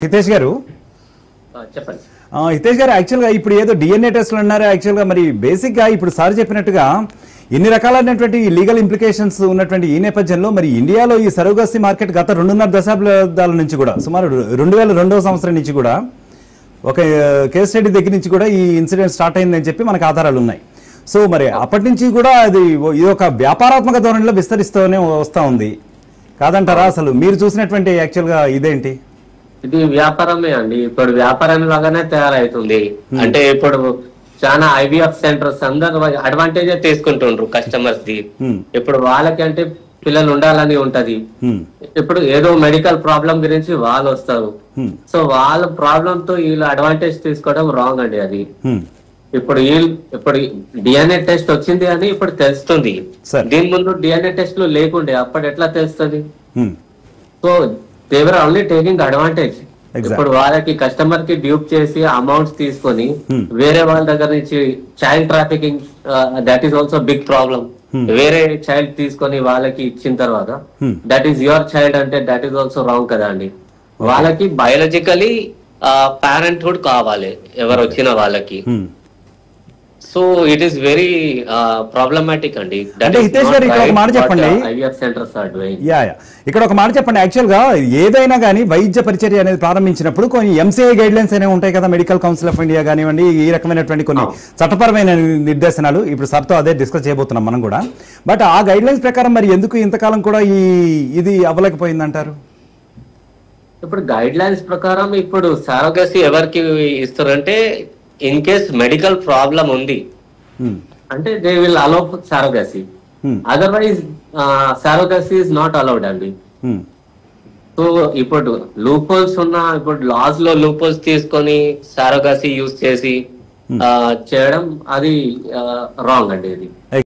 హితేష్ గారు చెప్పండి. హితేష్ గారు యాక్చువల్గా ఇప్పుడు ఏదో డిఎన్ఏ టెస్ట్లు అన్నారు. యాక్చువల్గా మరి బేసిక్గా ఇప్పుడు సార్ చెప్పినట్టుగా ఇన్ని రకాలైనటువంటి లీగల్ ఇంప్లికేషన్స్ ఉన్నటువంటి ఈ నేపథ్యంలో మరి ఇండియాలో ఈ సరోగసీ మార్కెట్ గత 2.5 దశాబ్దాల నుంచి కూడా సుమారు 2002వ సంవత్సరం నుంచి కూడా ఒక కేస్ స్టడీ దగ్గర నుంచి కూడా ఈ ఇన్సిడెంట్ స్టార్ట్ అయిందని చెప్పి మనకు ఆధారాలు ఉన్నాయి. సో మరి అప్పటి నుంచి కూడా ఇది ఒక వ్యాపారాత్మక ధోరణిలో విస్తరిస్తూనే వస్తూ ఉంది కాదంటారా? అసలు మీరు చూసినటువంటి యాక్చువల్గా ఇదేంటి? ఇది వ్యాపారమే అండి. ఇప్పుడు వ్యాపారం లాగానే తయారవుతుంది. అంటే ఇప్పుడు చాలా ఐవీఎఫ్ సెంటర్స్ అందరు అడ్వాంటేజ్ తీసుకుంటుండ్రు కస్టమర్స్ ది. ఇప్పుడు వాళ్ళకి అంటే పిల్లలు ఉండాలని ఉంటది. ఇప్పుడు ఏదో మెడికల్ ప్రాబ్లం గురించి వాళ్ళు వస్తారు. సో వాళ్ళ ప్రాబ్లం తో వీళ్ళు అడ్వాంటేజ్ తీసుకోవడం రాంగ్ అండి. అది ఇప్పుడు డిఎన్ఏ టెస్ట్ వచ్చింది అని ఇప్పుడు తెలుస్తుంది. దీని ముందు డిఎన్ఏ టెస్ట్లు లేకుండే అప్పుడు ఎట్లా తెలుస్తుంది? So they were only taking advantage. ఇప్పుడు వాళ్ళకి కస్టమర్ కి డ్యూప్ చేసి అమౌంట్స్ తీసుకొని వేరే వాళ్ళ దగ్గర నుంచి child trafficking, that is also big problem. వేరే చైల్డ్ తీసుకొని వాళ్ళకి ఇచ్చిన తర్వాత దట్ ఈస్ యువర్ చైల్డ్ అంటే దట్ ఈస్ ఆల్సో రాంగ్ కదా అండి. వాళ్ళకి బయాలజికలీ పేరెంట్హుడ్ కావాలి ఎవరు వచ్చిన వాళ్ళకి. So it is very problematic అండి. అంటే హితేష్ గారు ఇక్కడ ఒక మాట చెప్పండి. ఇక్కడ ఒక మాట చెప్పండి. యాక్చువల్ గా ఏదైనా కానీ వైద్య పరిచర్య అనేది ప్రారంభించినప్పుడు కొన్ని ఎంసీఐ గైడ్ లైన్స్ అనేవి ఉంటాయి కదా. మెడికల్ కౌన్సిల్ ఆఫ్ ఇండియా కానివ్వండి, ఈ రకమైనటువంటి కొన్ని చట్టపరమైన నిర్దేశనాలు ఇప్పుడు సార్తో అదే డిస్కస్ చేయబోతున్నాం మనం కూడా. బట్ ఆ గైడ్ లైన్స్ ప్రకారం మరి ఎందుకు ఇంతకాలం కూడా ఇది అవ్వలేకపోయింది అంటారు? ఇప్పుడు గైడ్ లైన్స్ ప్రకారం ఇప్పుడు సరోగసీ ఎవరికి ఇస్తారంటే ఇన్ కేస్ మెడికల్ ప్రాబ్లం ఉంది అంటే they will allow surrogacy. Otherwise surrogacy is not allowed అండి. సో ఇప్పుడు లూపోల్స్ ఉన్న ఇప్పుడు లాస్ లో లూపోల్స్ తీసుకొని సరోగసీ యూజ్ చేసి చేయడం అది రాంగ్ అండి. ఇది